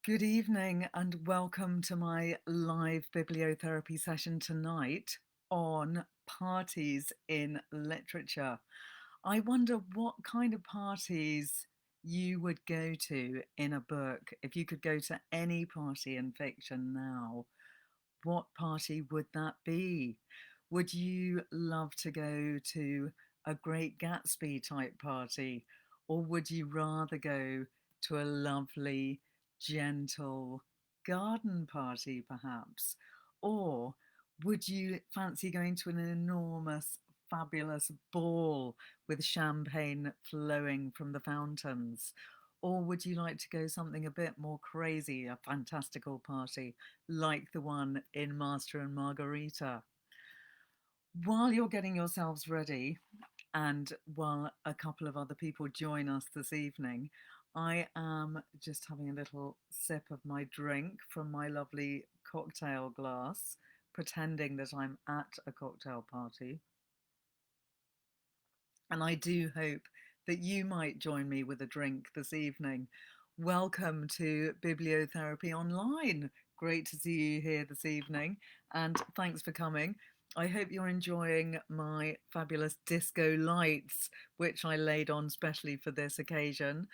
Good evening and welcome to my live bibliotherapy session tonight on parties in literature. I wonder what kind of parties you would go to in a book. If you could go to any party in fiction now, what party would that be? Would you love to go to a Great Gatsby type party, or would you rather go to a lovely, gentle garden party, perhaps? Or would you fancy going to an enormous, fabulous ball with champagne flowing from the fountains? Or would you like to go something a bit more crazy, a fantastical party like the one in Master and Margarita? While you're getting yourselves ready, and while a couple of other people join us this evening, I am just having a little sip of my drink from my lovely cocktail glass, pretending that I'm at a cocktail party. And I do hope that you might join me with a drink this evening. Welcome to Bibliotherapy Online. Great to see you here this evening, and thanks for coming. I hope you're enjoying my fabulous disco lights, which I laid on specially for this occasion.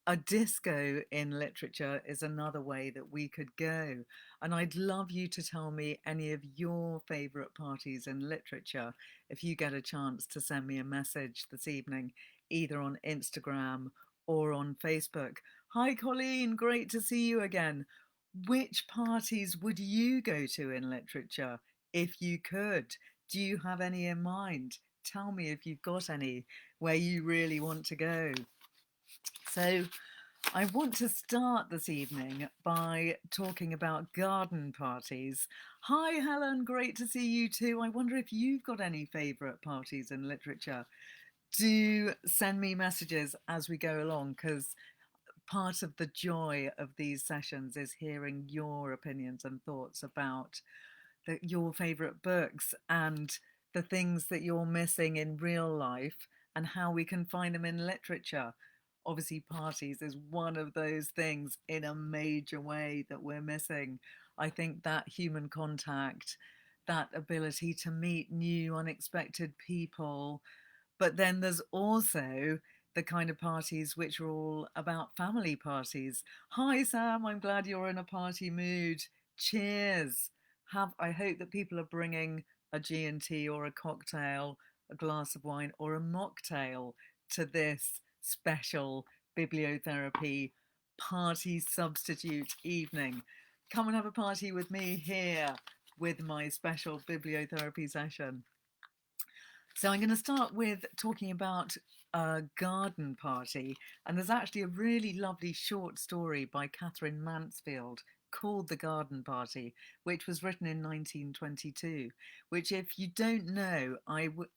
A disco in literature is another way that we could go. And I'd love you to tell me any of your favourite parties in literature if you get a chance to send me a message this evening, either on Instagram or on Facebook. Hi, Colleen, great to see you again. Which parties would you go to in literature if you could? Do you have any in mind? Tell me if you've got any where you really want to go. So, I want to start this evening by talking about garden parties. Hi, Helen, great to see you too. I wonder if you've got any favourite parties in literature. Do send me messages as we go along, because part of the joy of these sessions is hearing your opinions and thoughts about your favourite books and the things that you're missing in real life and how we can find them in literature. Obviously, parties is one of those things in a major way that we're missing. I think that human contact, that ability to meet new, unexpected people. But then there's also the kind of parties which are all about family parties. Hi, Sam, I'm glad you're in a party mood. Cheers. I hope that people are bringing a G&T or a cocktail, a glass of wine, or a mocktail to this special bibliotherapy party substitute evening. Come and have a party with me here with my special bibliotherapy session. So I'm going to start with talking about a garden party. And there's actually a really lovely short story by Catherine Mansfield called The Garden Party, which was written in 1922, which, if you don't know,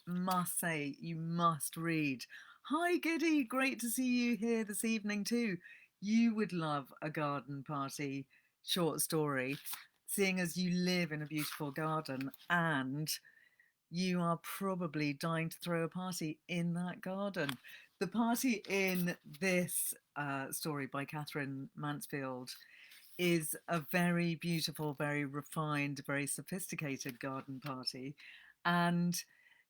must say you must read. Hi, Giddy, great to see you here this evening too. You would love a garden party short story, seeing as you live in a beautiful garden and you are probably dying to throw a party in that garden. The party in this story by Catherine Mansfield is a very beautiful, very refined, very sophisticated garden party. And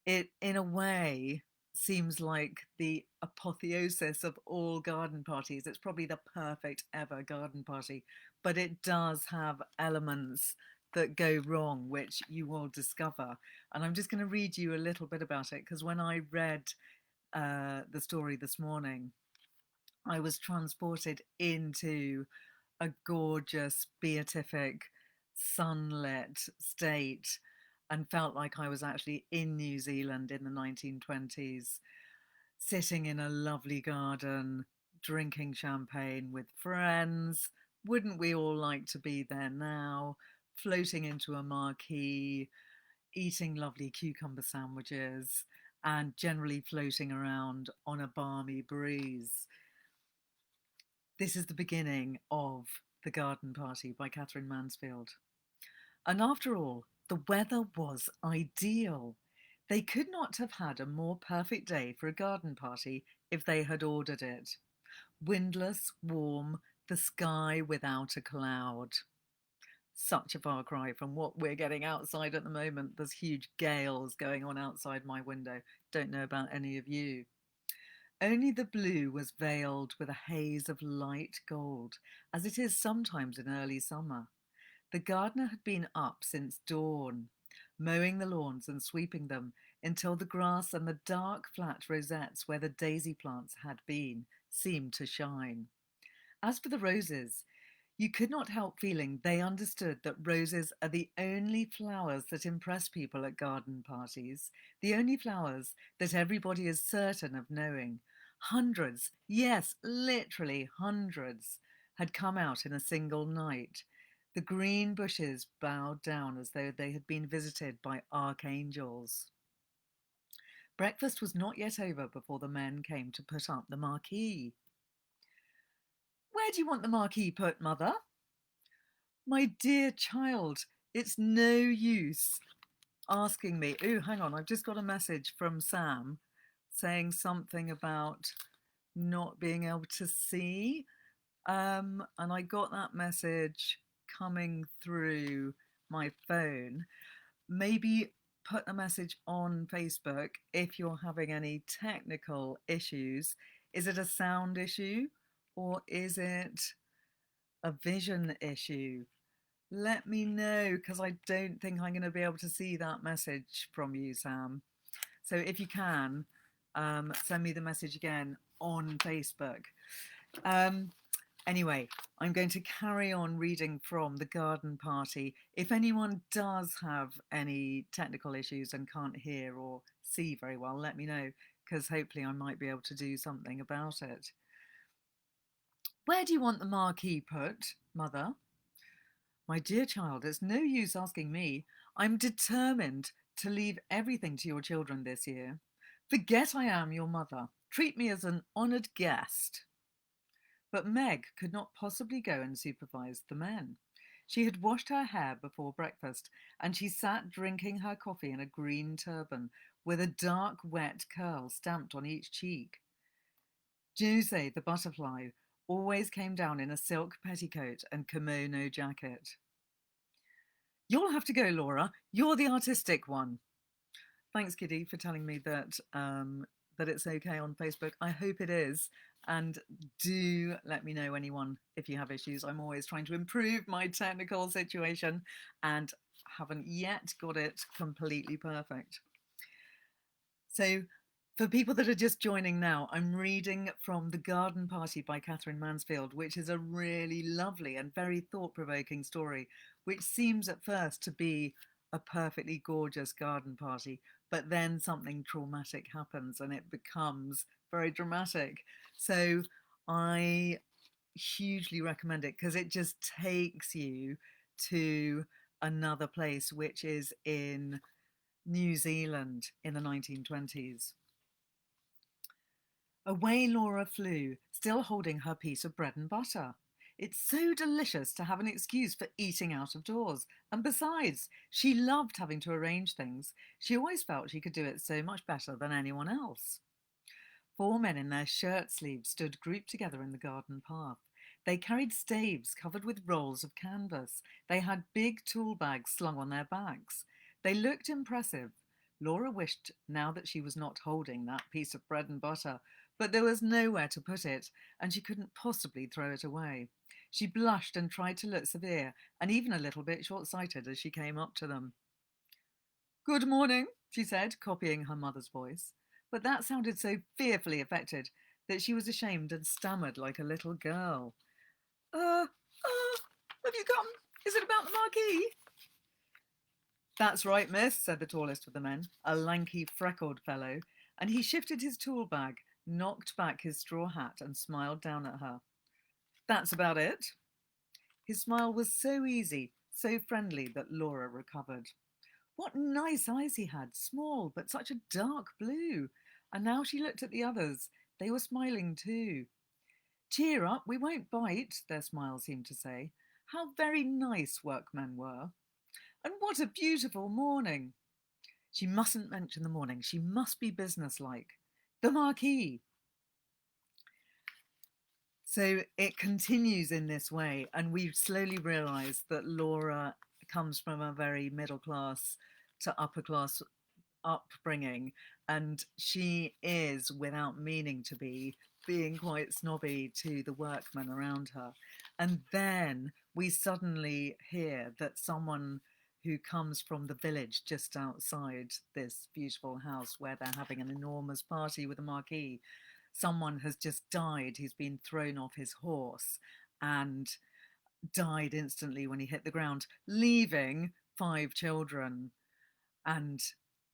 it, in a way, seems like the apotheosis of all garden parties. It's probably the perfect ever garden party, but it does have elements that go wrong, which you will discover. And I'm just going to read you a little bit about it, because when I read the story this morning, I was transported into a gorgeous, beatific, sunlit state and felt like I was actually in New Zealand in the 1920s, sitting in a lovely garden, drinking champagne with friends. Wouldn't we all like to be there now? Floating into a marquee, eating lovely cucumber sandwiches, and generally floating around on a balmy breeze. This is the beginning of The Garden Party by Catherine Mansfield. And after all, the weather was ideal. They could not have had a more perfect day for a garden party if they had ordered it. Windless, warm, the sky without a cloud. Such a far cry from what we're getting outside at the moment. There's huge gales going on outside my window. Don't know about any of you. Only the blue was veiled with a haze of light gold, as it is sometimes in early summer. The gardener had been up since dawn, mowing the lawns and sweeping them until the grass and the dark flat rosettes where the daisy plants had been seemed to shine. As for the roses, you could not help feeling they understood that roses are the only flowers that impress people at garden parties, the only flowers that everybody is certain of knowing. Hundreds, yes, literally hundreds, had come out in a single night. The green bushes bowed down as though they had been visited by archangels. Breakfast was not yet over before the men came to put up the marquee. "Where do you want the marquee put, Mother?" "My dear child, it's no use asking me." Oh, hang on, I've just got a message from Sam saying something about not being able to see. And I got that message coming through my phone. Maybe put a message on Facebook if you're having any technical issues. Is it a sound issue or is it a vision issue? Let me know, because I don't think I'm going to be able to see that message from you, Sam. So if you can, send me the message again on Facebook. Anyway, I'm going to carry on reading from The Garden Party. If anyone does have any technical issues and can't hear or see very well, let me know, because hopefully I might be able to do something about it. "Where do you want the marquee put, Mother?" "My dear child, it's no use asking me. I'm determined to leave everything to your children this year. Forget I am your mother. Treat me as an honoured guest." But Meg could not possibly go and supervise the men. She had washed her hair before breakfast, and she sat drinking her coffee in a green turban with a dark, wet curl stamped on each cheek. Jose, the butterfly, always came down in a silk petticoat and kimono jacket. "You'll have to go, Laura. You're the artistic one." Thanks, Giddy, for telling me that that it's okay on Facebook. I hope it is. And do let me know, anyone, if you have issues. I'm always trying to improve my technical situation and haven't yet got it completely perfect. So for people that are just joining now, I'm reading from The Garden Party by Catherine Mansfield, which is a really lovely and very thought-provoking story, which seems at first to be a perfectly gorgeous garden party, but then something traumatic happens and it becomes very dramatic. So I hugely recommend it because it just takes you to another place, which is in New Zealand in the 1920s. Away Laura flew, still holding her piece of bread and butter. It's so delicious to have an excuse for eating out of doors. And besides, she loved having to arrange things. She always felt she could do it so much better than anyone else. 4 men in their shirt sleeves stood grouped together in the garden path. They carried staves covered with rolls of canvas. They had big tool bags slung on their backs. They looked impressive. Laura wished now that she was not holding that piece of bread and butter, but there was nowhere to put it, and she couldn't possibly throw it away. She blushed and tried to look severe, and even a little bit short-sighted as she came up to them. "Good morning," she said, copying her mother's voice. But that sounded so fearfully affected that she was ashamed and stammered like a little girl. Have you come? Is it about the marquee?" "That's right, miss," said the tallest of the men, a lanky, freckled fellow, and he shifted his tool bag, knocked back his straw hat, and smiled down at her. "That's about it." His smile was so easy, so friendly that Laura recovered. What nice eyes he had, small, but such a dark blue. And now she looked at the others. They were smiling too. "Cheer up, we won't bite," their smiles seemed to say. How very nice workmen were. "And what a beautiful morning." She mustn't mention the morning. She must be businesslike. "The marquee." So it continues in this way, and we slowly realise that Laura comes from a very middle class to upper class upbringing, and she is, without meaning to be, being quite snobby to the workmen around her. And then we suddenly hear that someone who comes from the village just outside this beautiful house where they're having an enormous party with a marquee, someone has just died. He's been thrown off his horse and died instantly when he hit the ground, leaving 5 children and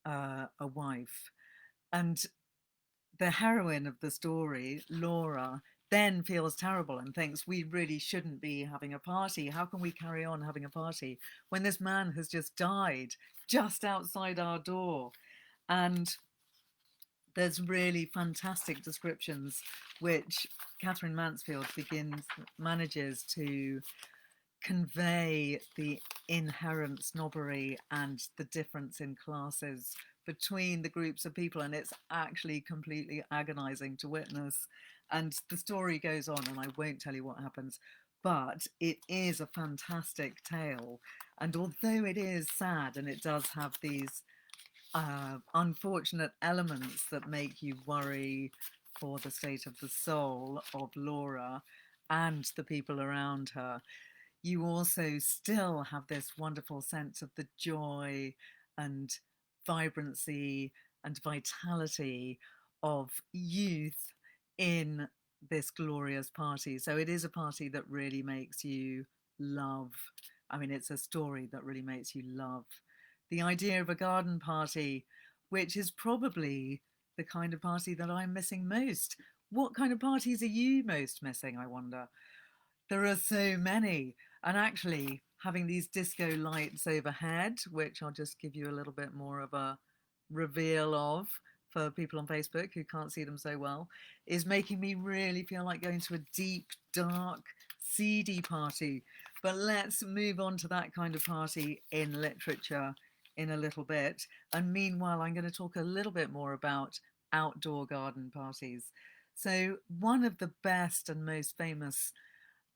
a wife. And the heroine of the story, Laura, then feels terrible and thinks we really shouldn't be having a party. How can we carry on having a party when this man has just died just outside our door? And there's really fantastic descriptions which Catherine Mansfield manages to convey the inherent snobbery and the difference in classes between the groups of people, and it's actually completely agonizing to witness. And the story goes on, and I won't tell you what happens, but it is a fantastic tale. And although it is sad and it does have these unfortunate elements that make you worry for the state of the soul of Laura and the people around her, you also still have this wonderful sense of the joy and vibrancy and vitality of youth in this glorious party. So it is a party that really makes you love. I mean, it's a story that really makes you love. The idea of a garden party, which is probably the kind of party that I'm missing most. What kind of parties are you most missing, I wonder? There are so many. And actually, having these disco lights overhead, which I'll just give you a little bit more of a reveal of for people on Facebook who can't see them so well, is making me really feel like going to a deep, dark, seedy party. But let's move on to that kind of party in literature in a little bit. And meanwhile, I'm going to talk a little bit more about outdoor garden parties. So, one of the best and most famous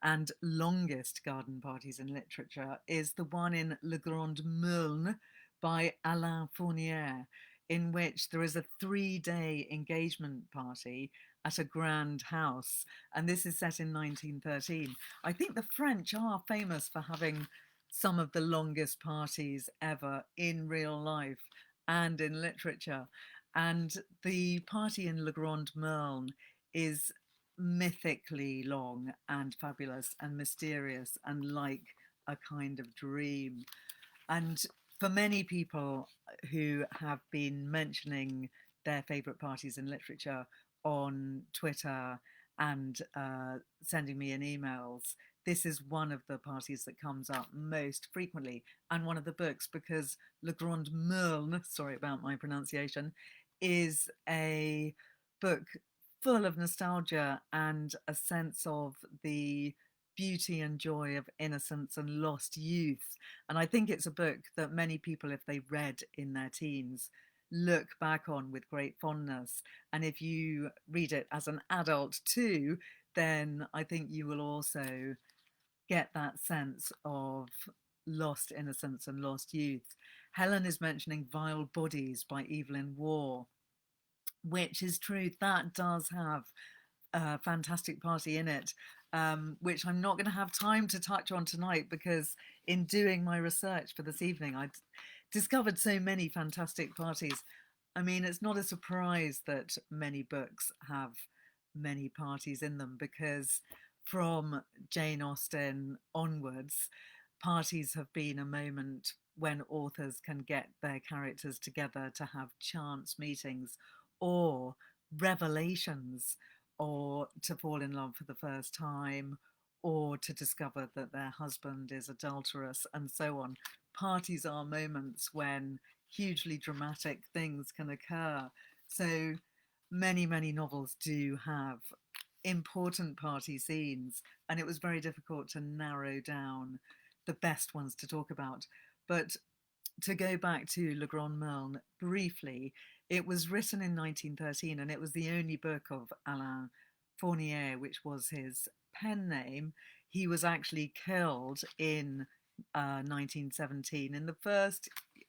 and longest garden parties in literature is the one in Le Grand Meulne by Alain Fournier, in which there is a 3-day engagement party at a grand house. And this is set in 1913. I think the French are famous for having some of the longest parties ever in real life and in literature. And the party in Le Grand Meulne is mythically long and fabulous and mysterious and like a kind of dream. And for many people who have been mentioning their favourite parties in literature on Twitter and sending me in emails, this is one of the parties that comes up most frequently, and one of the books, because Le Grand Meulne, sorry about my pronunciation, is a book full of nostalgia and a sense of the beauty and joy of innocence and lost youth. And I think it's a book that many people, if they read in their teens, look back on with great fondness. And if you read it as an adult too, then I think you will also get that sense of lost innocence and lost youth. Helen is mentioning Vile Bodies by Evelyn Waugh, which is true. That does have a fantastic party in it, which I'm not going to have time to touch on tonight because in doing my research for this evening, I discovered so many fantastic parties. I mean, it's not a surprise that many books have many parties in them because from Jane Austen onwards, parties have been a moment when authors can get their characters together to have chance meetings or revelations, or to fall in love for the first time, or to discover that their husband is adulterous, and so on. Parties are moments when hugely dramatic things can occur. So many, many novels do have important party scenes, and it was very difficult to narrow down the best ones to talk about. But to go back to Le Grand Meulne briefly, it was written in 1913 and it was the only book of Alain Fournier, which was his pen name, he was actually killed in 1917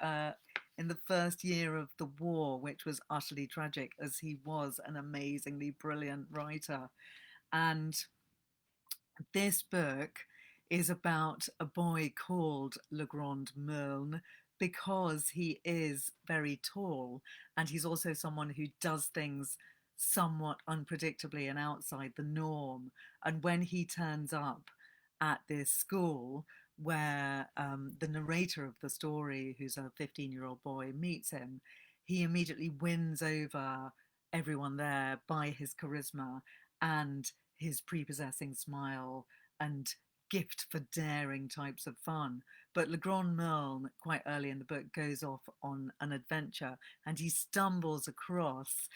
uh, in the first year of the war, which was utterly tragic, as he was an amazingly brilliant writer. And this book is about a boy called Le Grand Meulne because he is very tall, and he's also someone who does things somewhat unpredictably and outside the norm. And when he turns up at this school where the narrator of the story, who's a 15-year-old boy, meets him, he immediately wins over everyone there by his charisma and his prepossessing smile and gift for daring types of fun. But Le Grand Meulne, quite early in the book, goes off on an adventure, and he stumbles across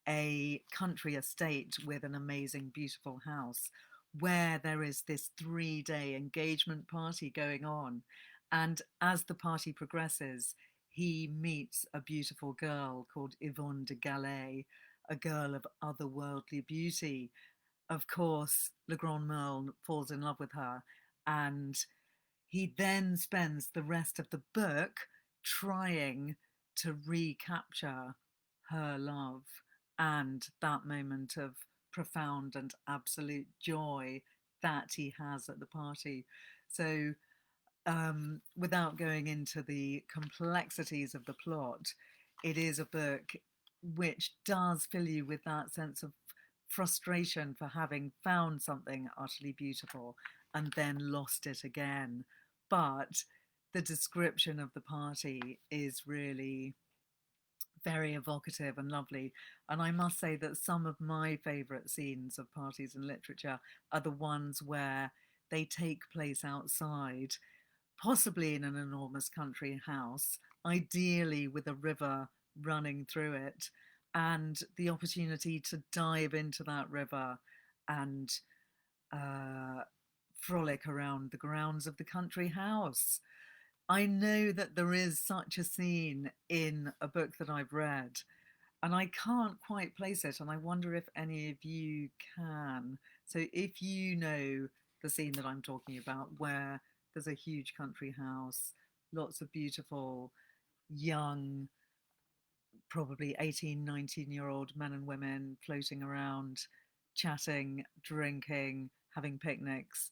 a country estate with an amazing, beautiful house where there is this 3-day engagement party going on. And as the party progresses, he meets a beautiful girl called Yvonne de Galais, a girl of otherworldly beauty. Of course, Le Grand Meulne falls in love with her, and he then spends the rest of the book trying to recapture her love and that moment of profound and absolute joy that he has at the party. So, without going into the complexities of the plot, it is a book which does fill you with that sense of frustration for having found something utterly beautiful and then lost it again. But the description of the party is really very evocative and lovely. And I must say that some of my favourite scenes of parties in literature are the ones where they take place outside, possibly in an enormous country house, ideally with a river running through it, and the opportunity to dive into that river and uh, frolic around the grounds of the country house. I know that there is such a scene in a book that I've read, and I can't quite place it, and I wonder if any of you can. So if you know the scene that I'm talking about, where there's a huge country house, lots of beautiful young, probably 18, 19-year-old men and women floating around, chatting, drinking, having picnics.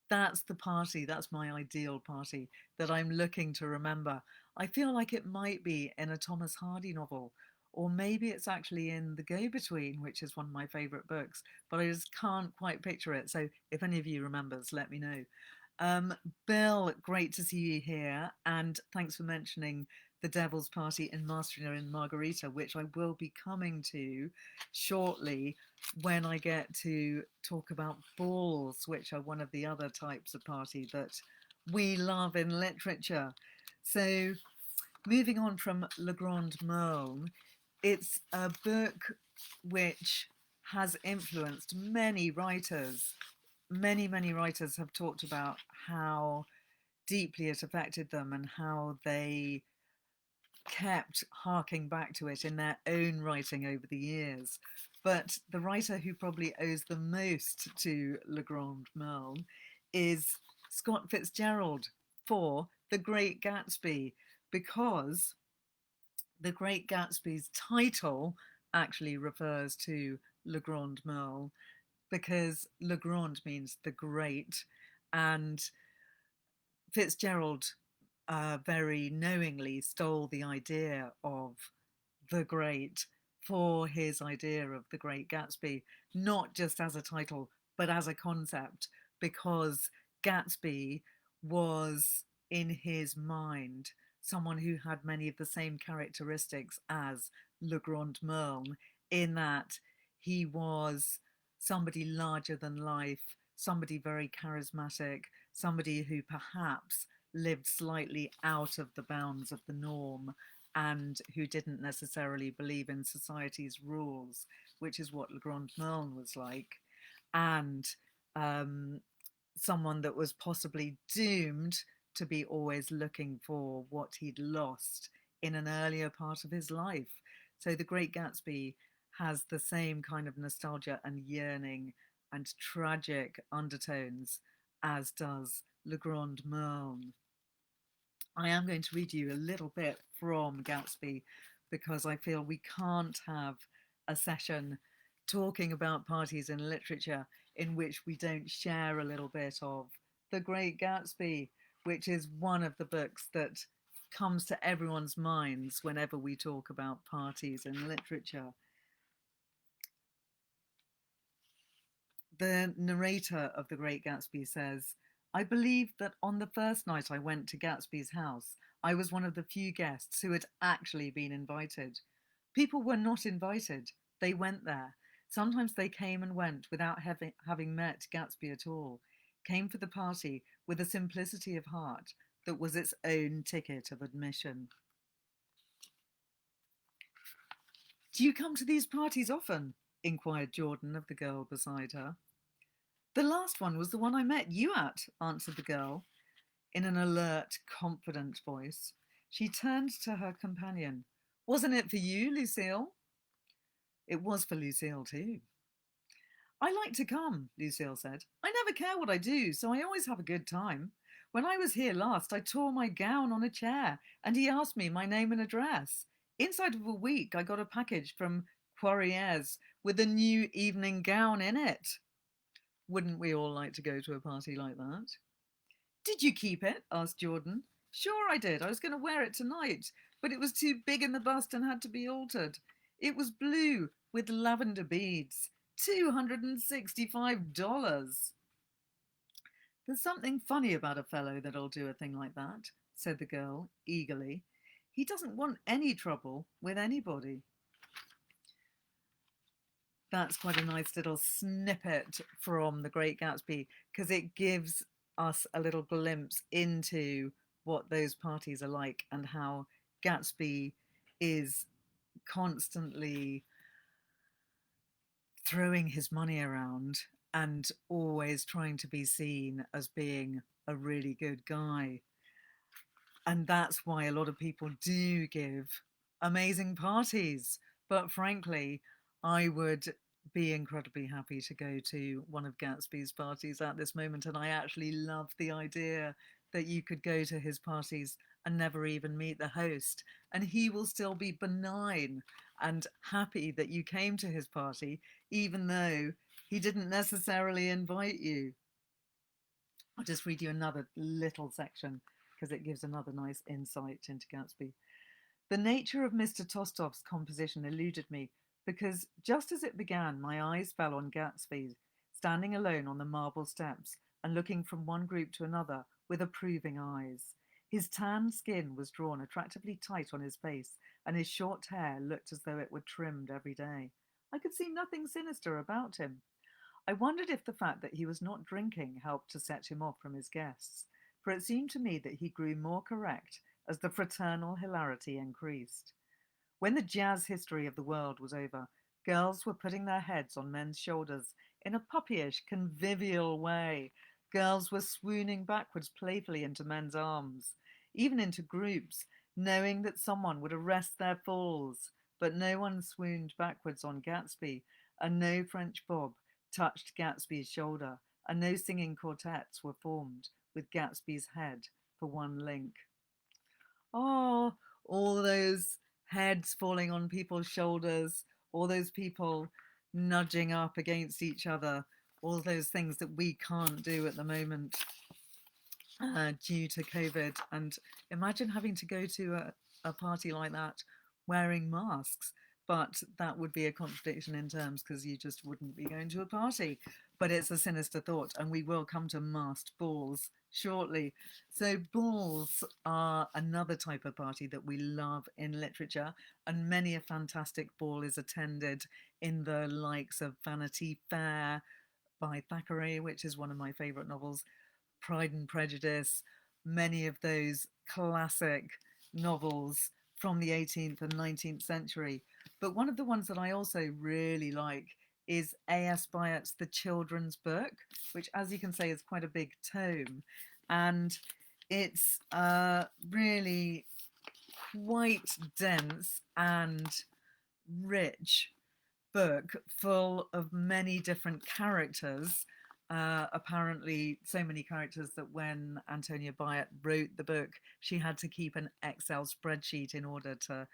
That's the party, that's my ideal party that I'm looking to remember. I feel like it might be in a Thomas Hardy novel, or maybe it's actually in The Go-Between, which is one of my favourite books, but I just can't quite picture it. So if any of you remembers, let me know. Um, Bill, great to see you here, and thanks for mentioning the Devil's Party in Master and Margarita, which I will be coming to shortly when I get to talk about balls, which are one of the other types of party that we love in literature. So, moving on from Le Grand Meulne, it's a book which has influenced many writers. Many writers have talked about how deeply it affected them and how they kept harking back to it in their own writing over the years. But the writer who probably owes the most to Le Grand Meulne is Scott Fitzgerald for The Great Gatsby, because The Great Gatsby's title actually refers to Le Grand Meulne, because Le Grand means the great, and Fitzgerald very knowingly stole the idea of the great for his idea of the Great Gatsby, not just as a title, but as a concept, because Gatsby was, in his mind, someone who had many of the same characteristics as Le Grand Meulne, in that he was somebody larger than life, somebody very charismatic, somebody who perhaps lived slightly out of the bounds of the norm and who didn't necessarily believe in society's rules, which is what Le Grand Meulne was like, and um, someone that was possibly doomed to be always looking for what he'd lost in an earlier part of his life. So The Great Gatsby has the same kind of nostalgia and yearning and tragic undertones as does Le Grand Marne. I am going to read you a little bit from Gatsby because I feel we can't have a session talking about parties in literature in which we don't share a little bit of The Great Gatsby, which is one of the books that comes to everyone's minds whenever we talk about parties in literature. The narrator of The Great Gatsby says, I believe that on the first night I went to Gatsby's house, I was one of the few guests who had actually been invited. People were not invited, they went there. Sometimes they came and went without having met Gatsby at all, came for the party with a simplicity of heart that was its own ticket of admission. Do you come to these parties often? Inquired Jordan of the girl beside her. The last one was the one I met you at, answered the girl, in an alert, confident voice. She turned to her companion. Wasn't it for you, Lucille? It was for Lucille, too. I like to come, Lucille said. I never care what I do, so I always have a good time. When I was here last, I tore my gown on a chair, and he asked me my name and address. Inside of a week, I got a package from Poirier's with a new evening gown in it. Wouldn't we all like to go to a party like that? Did you keep it? Asked Jordan. Sure I did. I was going to wear it tonight, but it was too big in the bust and had to be altered. It was blue with lavender beads. $265. There's something funny about a fellow that'll do a thing like that, said the girl eagerly. He doesn't want any trouble with anybody. That's quite a nice little snippet from The Great Gatsby because it gives us a little glimpse into what those parties are like and how Gatsby is constantly throwing his money around and always trying to be seen as being a really good guy. And that's why a lot of people do give amazing parties. But frankly, I would be incredibly happy to go to one of Gatsby's parties at this moment. And I actually love the idea that you could go to his parties and never even meet the host. And he will still be benign and happy that you came to his party, even though he didn't necessarily invite you. I'll just read you another little section because it gives another nice insight into Gatsby. The nature of Mr. Tostov's composition eluded me because just as it began, my eyes fell on Gatsby, standing alone on the marble steps and looking from one group to another with approving eyes. His tanned skin was drawn attractively tight on his face, and his short hair looked as though it were trimmed every day. I could see nothing sinister about him. I wondered if the fact that he was not drinking helped to set him off from his guests, for it seemed to me that he grew more correct as the fraternal hilarity increased. When the jazz history of the world was over, girls were putting their heads on men's shoulders in a puppyish, convivial way. Girls were swooning backwards playfully into men's arms, even into groups, knowing that someone would arrest their falls. But no one swooned backwards on Gatsby, and no French bob touched Gatsby's shoulder, and no singing quartets were formed with Gatsby's head for one link. Oh, all those heads falling on people's shoulders, all those people nudging up against each other, all those things that we can't do at the moment due to COVID. And imagine having to go to a party like that wearing masks. But that would be a contradiction in terms because you just wouldn't be going to a party. But it's a sinister thought, and we will come to masked balls shortly. So balls are another type of party that we love in literature, and many a fantastic ball is attended in the likes of Vanity Fair by Thackeray, which is one of my favourite novels, Pride and Prejudice, many of those classic novels from the 18th and 19th century. But one of the ones that I also really like is A.S. Byatt's The Children's Book, which, as you can say, is quite a big tome. And it's really quite dense and rich, book full of many different characters. Apparently, so many characters that when Antonia Byatt wrote the book, she had to keep an Excel spreadsheet in order to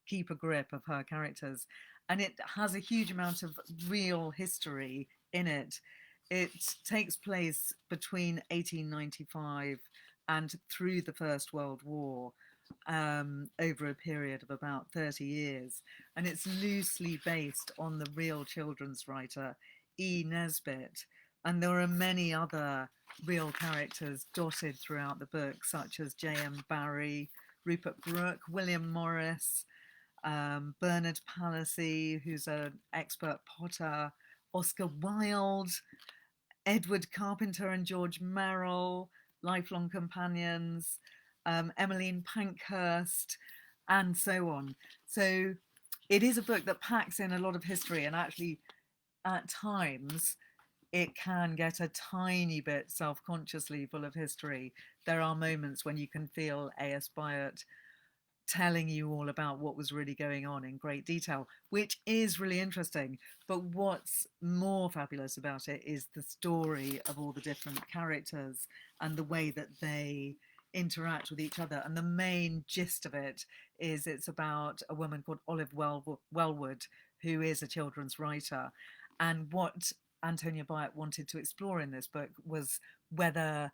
keep a grip of her characters. And it has a huge amount of real history in it. It takes place between 1895 and through the First World War, over a period of about 30 years. And it's loosely based on the real children's writer E. Nesbit. And there are many other real characters dotted throughout the book, such as J.M. Barrie, Rupert Brooke, William Morris, Bernard Palissy, who's an expert potter, Oscar Wilde, Edward Carpenter and George Merrill, lifelong companions, Emmeline Pankhurst, and so on. So it is a book that packs in a lot of history, and actually, at times, it can get a tiny bit self-consciously full of history. There are moments when you can feel A.S. Byatt telling you all about what was really going on in great detail, which is really interesting. But what's more fabulous about it is the story of all the different characters and the way that they interact with each other. And the main gist of it is it's about a woman called Olive Wellwood, who is a children's writer. And what Antonia Byatt wanted to explore in this book was whether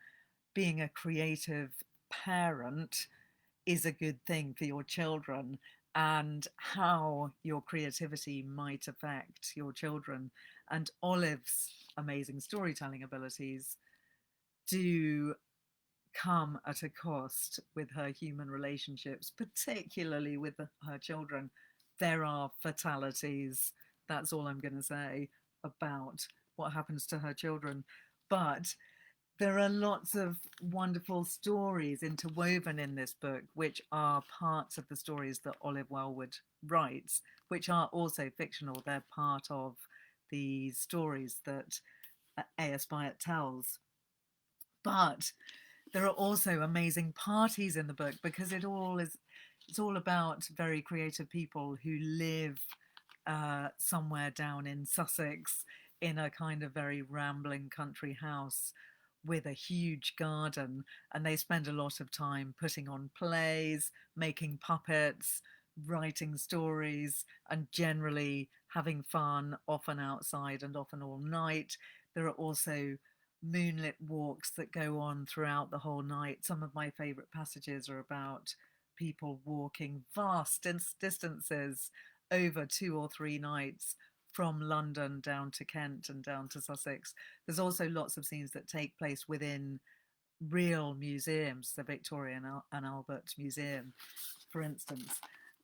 being a creative parent is a good thing for your children, and how your creativity might affect your children. And Olive's amazing storytelling abilities do come at a cost with her human relationships, particularly with her children. There are fatalities. That's all I'm going to say about what happens to her children. But there are lots of wonderful stories interwoven in this book, which are parts of the stories that Olive Wellwood writes, which are also fictional. They're part of the stories that A.S. Byatt tells. But there are also amazing parties in the book, because it's all about very creative people who live somewhere down in Sussex in a kind of very rambling country house with a huge garden, and they spend a lot of time putting on plays, making puppets, writing stories, and generally having fun, often outside and often all night. There are also moonlit walks that go on throughout the whole night. Some of my favourite passages are about people walking vast distances over 2 or 3 nights from London down to Kent and down to Sussex. There's also lots of scenes that take place within real museums, the Victoria and Albert Museum, for instance.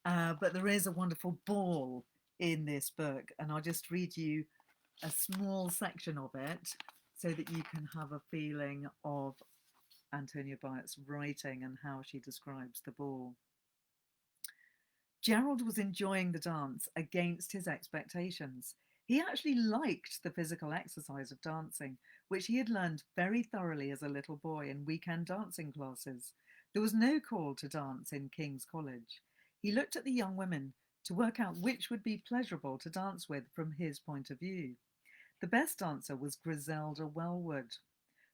But there is a wonderful ball in this book, and I'll just read you a small section of it so that you can have a feeling of Antonia Byatt's writing and how she describes the ball. Gerald was enjoying the dance against his expectations. He actually liked the physical exercise of dancing, which he had learned very thoroughly as a little boy in weekend dancing classes. There was no call to dance in King's College. He looked at the young women to work out which would be pleasurable to dance with from his point of view. The best dancer was Griselda Wellwood,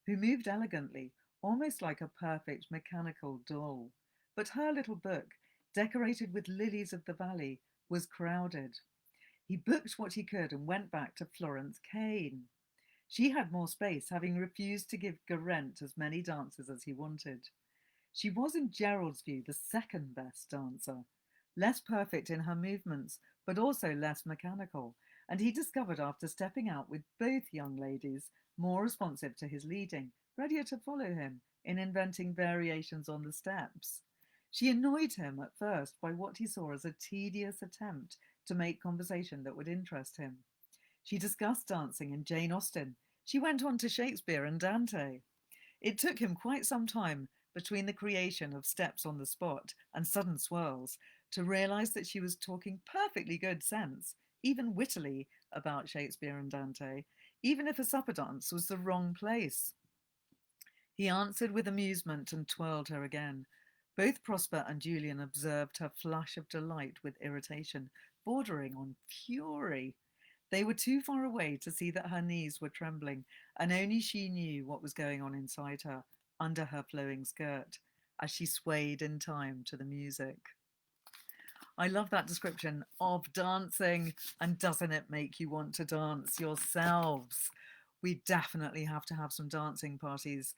who moved elegantly, almost like a perfect mechanical doll. But her little book, decorated with lilies of the valley, was crowded. He booked what he could and went back to Florence Kane. She had more space, having refused to give Geraint as many dances as he wanted. She was, in Gerald's view, the second best dancer, less perfect in her movements, but also less mechanical, and he discovered after stepping out with both young ladies, more responsive to his leading, readier to follow him in inventing variations on the steps. She annoyed him at first by what he saw as a tedious attempt to make conversation that would interest him. She discussed dancing and Jane Austen. She went on to Shakespeare and Dante. It took him quite some time between the creation of steps on the spot and sudden swirls to realise that she was talking perfectly good sense, even wittily, about Shakespeare and Dante, even if a supper dance was the wrong place. He answered with amusement and twirled her again. Both Prosper and Julian observed her flush of delight with irritation, bordering on fury. They were too far away to see that her knees were trembling, and only she knew what was going on inside her, under her flowing skirt, as she swayed in time to the music. I love that description of dancing, and doesn't it make you want to dance yourselves? We definitely have to have some dancing parties,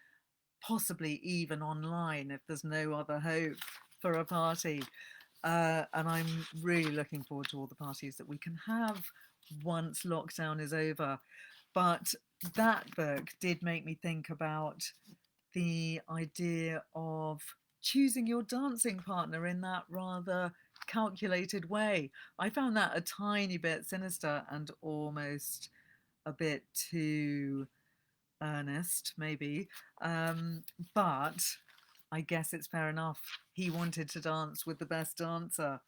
possibly even online if there's no other hope for a party. And I'm really looking forward to all the parties that we can have once lockdown is over. But that book did make me think about the idea of choosing your dancing partner in that rather calculated way. I found that a tiny bit sinister and almost a bit too earnest, maybe. But I guess it's fair enough. He wanted to dance with the best dancer.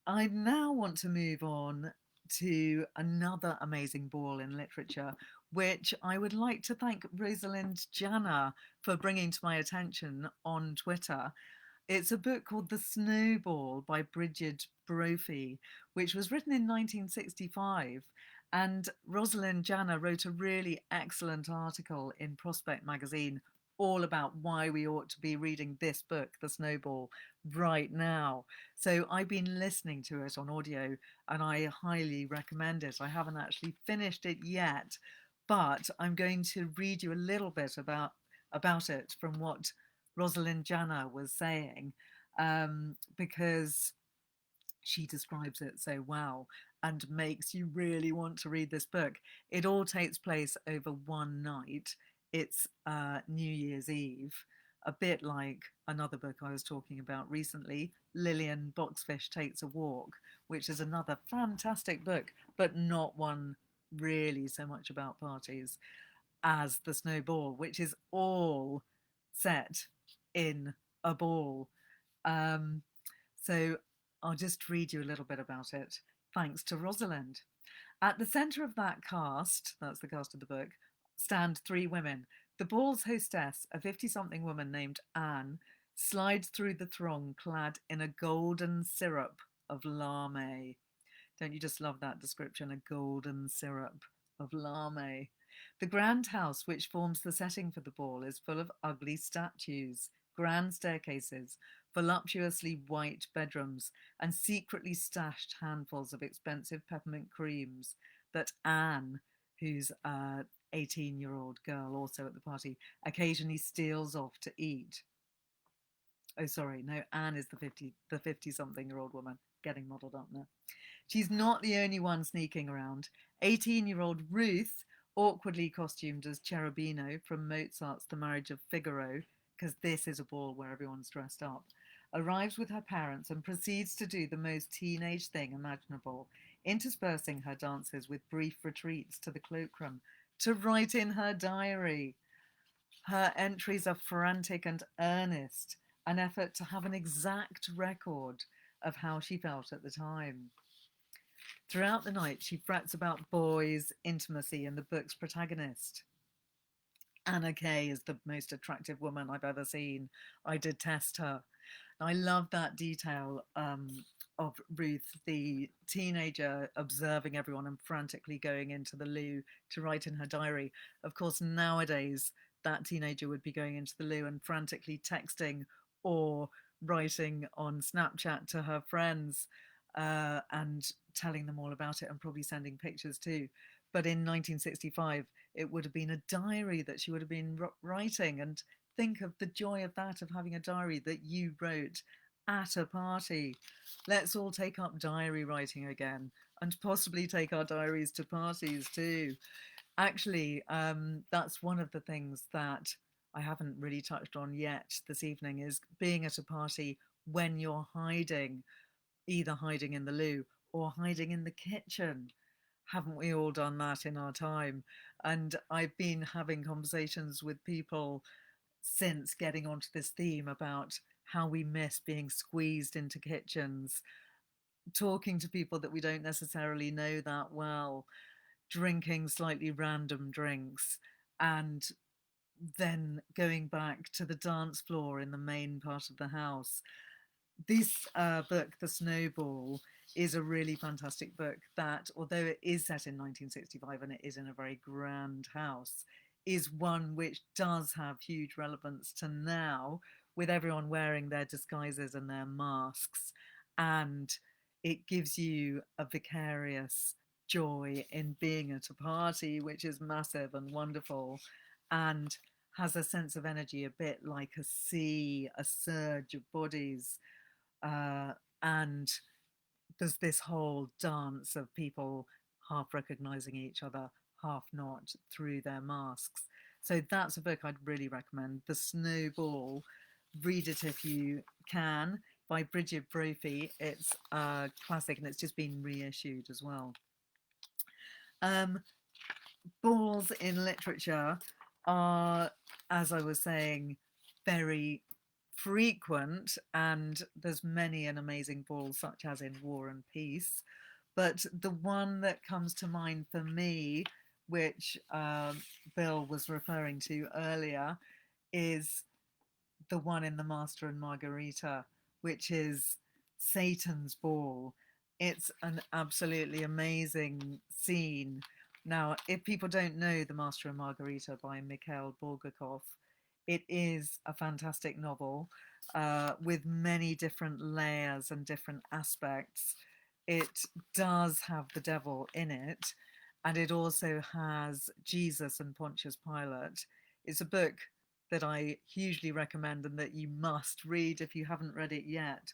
I now want to move on to another amazing ball in literature, which I would like to thank Rosalind Janner for bringing to my attention on Twitter. It's a book called The Snowball by Bridget Brophy, which was written in 1965. And Rosalind Janner wrote a really excellent article in Prospect magazine all about why we ought to be reading this book, The Snowball, right now. So I've been listening to it on audio and I highly recommend it. I haven't actually finished it yet, but I'm going to read you a little bit about it from what Rosalind Janner was saying, because she describes it so well and makes you really want to read this book. It all takes place over one night. It's New Year's Eve, a bit like another book I was talking about recently, Lillian Boxfish Takes a Walk, which is another fantastic book, but not one really so much about parties as The Snowball, which is all set in a ball. Um, so I'll just read you a little bit about it, thanks to Rosalind. At the centre of that cast, that's the cast of the book, stand three women. The ball's hostess, a 50-something woman named Anne, slides through the throng clad in a golden syrup of lame. Don't you just love that description? A golden syrup of lame. The grand house, which forms the setting for the ball, is full of ugly statues, grand staircases, voluptuously white bedrooms, and secretly stashed handfuls of expensive peppermint creams that Anne, who's a 18-year-old girl also at the party, occasionally steals off to eat. Oh, sorry, no, Anne is the 50-something-year-old woman, getting muddled up now. She's not the only one sneaking around. 18-year-old Ruth, awkwardly costumed as Cherubino from Mozart's The Marriage of Figaro, because this is a ball where everyone's dressed up, arrives with her parents and proceeds to do the most teenage thing imaginable, interspersing her dances with brief retreats to the cloakroom to write in her diary. Her entries are frantic and earnest, an effort to have an exact record of how she felt at the time. Throughout the night, she frets about boys, intimacy, and the book's protagonist. Anna Kay is the most attractive woman I've ever seen. I detest her. I love that detail of Ruth, the teenager, observing everyone and frantically going into the loo to write in her diary. Of course, nowadays, that teenager would be going into the loo and frantically texting or writing on Snapchat to her friends and telling them all about it and probably sending pictures too. But in 1965, it would have been a diary that she would have been writing. And think of the joy of that, of having a diary that you wrote at a party. Let's all take up diary writing again and possibly take our diaries to parties too. Actually, that's one of the things that I haven't really touched on yet this evening, is being at a party when you're hiding, either hiding in the loo or hiding in the kitchen. Haven't we all done that in our time? And I've been having conversations with people since getting onto this theme about how we miss being squeezed into kitchens, talking to people that we don't necessarily know that well, drinking slightly random drinks, and then going back to the dance floor in the main part of the house. This book, The Snowball, is a really fantastic book that, although it is set in 1965 and it is in a very grand house, is one which does have huge relevance to now, with everyone wearing their disguises and their masks. And it gives you a vicarious joy in being at a party, which is massive and wonderful, and has a sense of energy, a bit like a sea, a surge of bodies. And there's this whole dance of people half recognizing each other, half not, through their masks. So that's a book I'd really recommend. The Snowball. Read it if you can, by Bridget Brophy. It's a classic and it's just been reissued as well. Balls in literature are, as I was saying, very frequent, and there's many an amazing ball, such as in War and Peace. But the one that comes to mind for me, which Bill was referring to earlier, is the one in The Master and Margarita, which is Satan's Ball. It's an absolutely amazing scene. Now, if people don't know The Master and Margarita by Mikhail Bulgakov, it is a fantastic novel with many different layers and different aspects. It does have the devil in it, and it also has Jesus and Pontius Pilate. It's a book that I hugely recommend and that you must read if you haven't read it yet.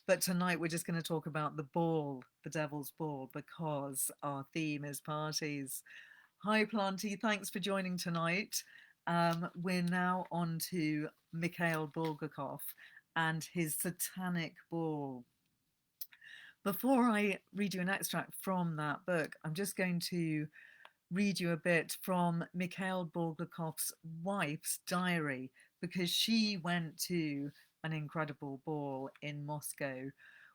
But tonight we're just going to talk about the ball, the devil's ball, because our theme is parties. Hi, Planty. Thanks for joining tonight. We're now on to Mikhail Bulgakov and his satanic ball. Before I read you an extract from that book, I'm just going to read you a bit from Mikhail Bulgakov's wife's diary, because she went to an incredible ball in Moscow,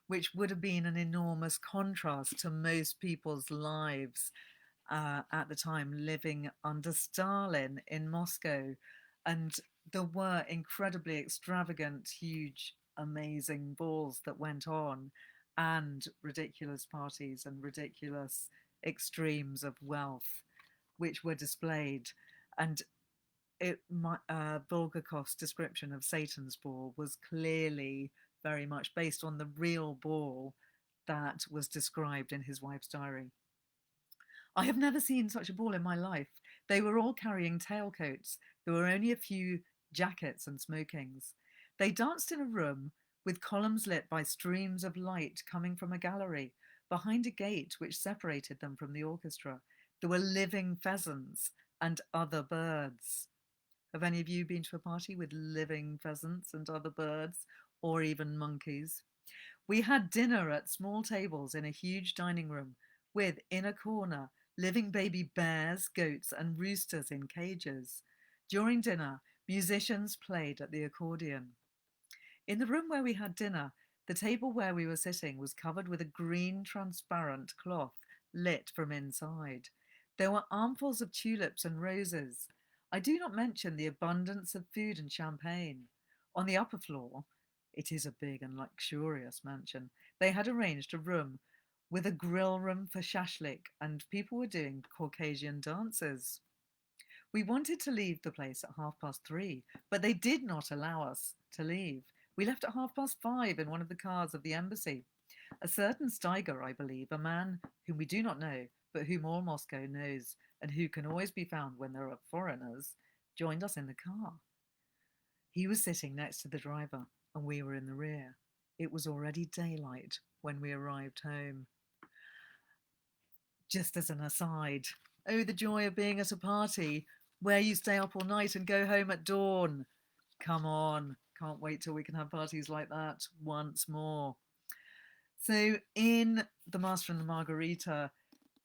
which would have been an enormous contrast to most people's lives at the time living under Stalin in Moscow. And there were incredibly extravagant, huge, amazing balls that went on, and ridiculous parties and ridiculous extremes of wealth which were displayed. And Bulgakov's description of Satan's ball was clearly very much based on the real ball that was described in his wife's diary. I have never seen such a ball in my life. They were all carrying tailcoats. There were only a few jackets and smokings. They danced in a room with columns lit by streams of light coming from a gallery behind a gate which separated them from the orchestra. There were living pheasants and other birds. Have any of you been to a party with living pheasants and other birds, or even monkeys? We had dinner at small tables in a huge dining room with, in a corner, living baby bears, goats, and roosters in cages. During dinner, musicians played at the accordion. In the room where we had dinner, the table where we were sitting was covered with a green transparent cloth lit from inside. There were armfuls of tulips and roses. I do not mention the abundance of food and champagne. On the upper floor, it is a big and luxurious mansion, they had arranged a room with a grill room for shashlik, and people were doing Caucasian dances. We wanted to leave the place at 3:30, but they did not allow us to leave. We left at 5:30 in one of the cars of the embassy. A certain Steiger, I believe, a man whom we do not know, but whom all Moscow knows, and who can always be found when there are foreigners, joined us in the car. He was sitting next to the driver, and we were in the rear. It was already daylight when we arrived home. Just as an aside, oh, the joy of being at a party where you stay up all night and go home at dawn. Come on, can't wait till we can have parties like that once more. So in The Master and the Margarita,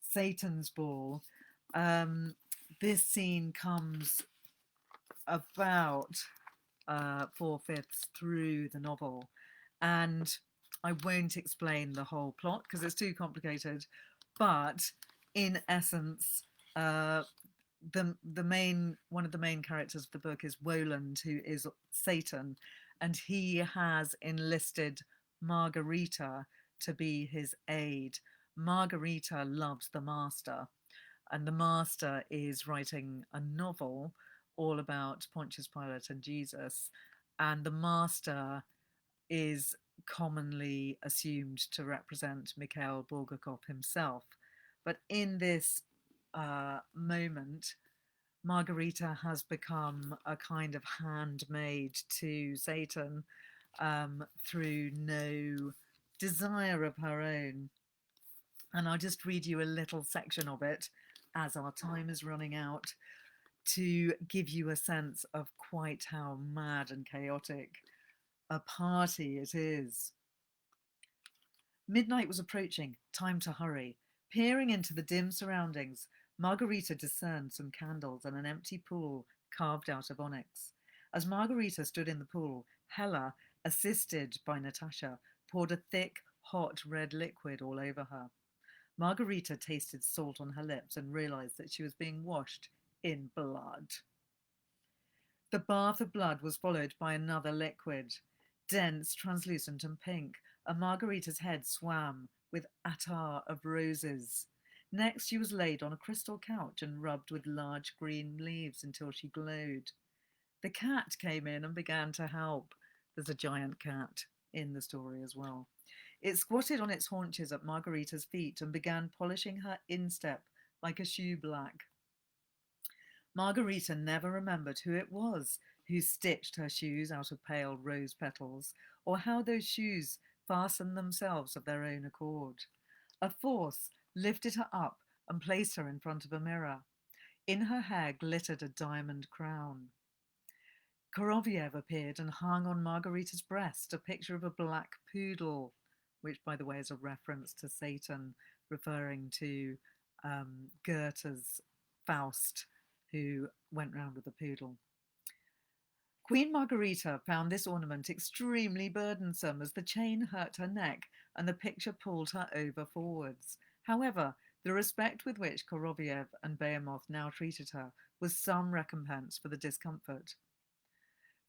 Satan's Ball, this scene comes about 4/5 through the novel, and I won't explain the whole plot because it's too complicated, but in essence, the main one of the main characters of the book is Woland, who is Satan, and he has enlisted Margarita to be his aide. Margarita loves the master, and the master is writing a novel all about Pontius Pilate and Jesus. And the master is commonly assumed to represent Mikhail Bulgakov himself. But in this moment, Margarita has become a kind of handmaid to Satan through no desire of her own. And I'll just read you a little section of it as our time is running out to give you a sense of quite how mad and chaotic a party it is. Midnight was approaching, time to hurry. Peering into the dim surroundings, Margarita discerned some candles and an empty pool carved out of onyx. As Margarita stood in the pool, Hella, assisted by Natasha, poured a thick, hot red liquid all over her. Margarita tasted salt on her lips and realized that she was being washed in blood. The bath of blood was followed by another liquid, dense, translucent, and pink. And Margarita's head swam with attar of roses. Next, she was laid on a crystal couch and rubbed with large green leaves until she glowed. The cat came in and began to help. There's a giant cat in the story as well. It squatted on its haunches at Margarita's feet and began polishing her instep like a shoe black. Margarita never remembered who it was who stitched her shoes out of pale rose petals, or how those shoes fastened themselves of their own accord. A force lifted her up and placed her in front of a mirror. In her hair glittered a diamond crown. Koroviev appeared and hung on Margarita's breast a picture of a black poodle, which, by the way, is a reference to Satan, referring to Goethe's Faust, who went round with a poodle. Queen Margarita found this ornament extremely burdensome, as the chain hurt her neck and the picture pulled her over forwards. However, the respect with which Koroviev and Behemoth now treated her was some recompense for the discomfort.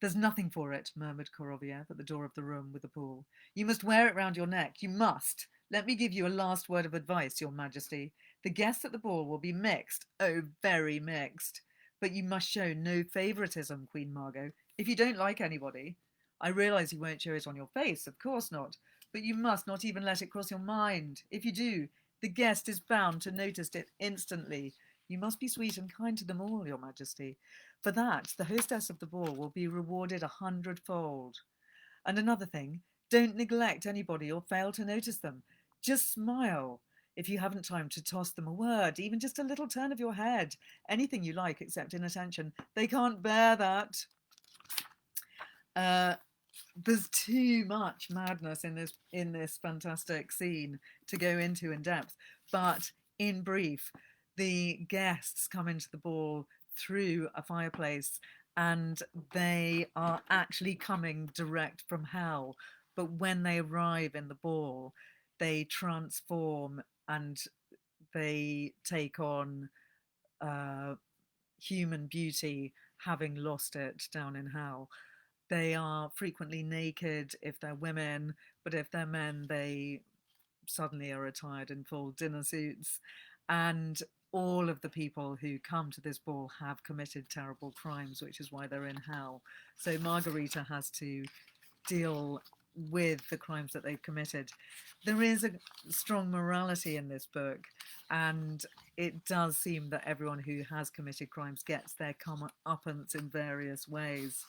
"There's nothing for it," murmured Koroviev at the door of the room with the pool. "You must wear it round your neck. You must. Let me give you a last word of advice, Your Majesty. The guests at the ball will be mixed. Oh, very mixed. But you must show no favouritism, Queen Margot. If you don't like anybody, I realise you won't show it on your face, of course not, but you must not even let it cross your mind. If you do, the guest is bound to notice it instantly. You must be sweet and kind to them all, Your Majesty. For that, the hostess of the ball will be rewarded 100-fold. And another thing, don't neglect anybody or fail to notice them. Just smile. If you haven't time to toss them a word, even just a little turn of your head, anything you like except inattention. They can't bear that." There's too much madness in this fantastic scene to go into in depth, but in brief, the guests come into the ball through a fireplace and they are actually coming direct from hell, but when they arrive in the ball they transform and they take on human beauty, having lost it down in hell. They are frequently naked if they're women, but if they're men, they suddenly are attired in full dinner suits. And all of the people who come to this ball have committed terrible crimes, which is why they're in hell. So Margarita has to deal with the crimes that they've committed. There is a strong morality in this book, and it does seem that everyone who has committed crimes gets their comeuppance in various ways.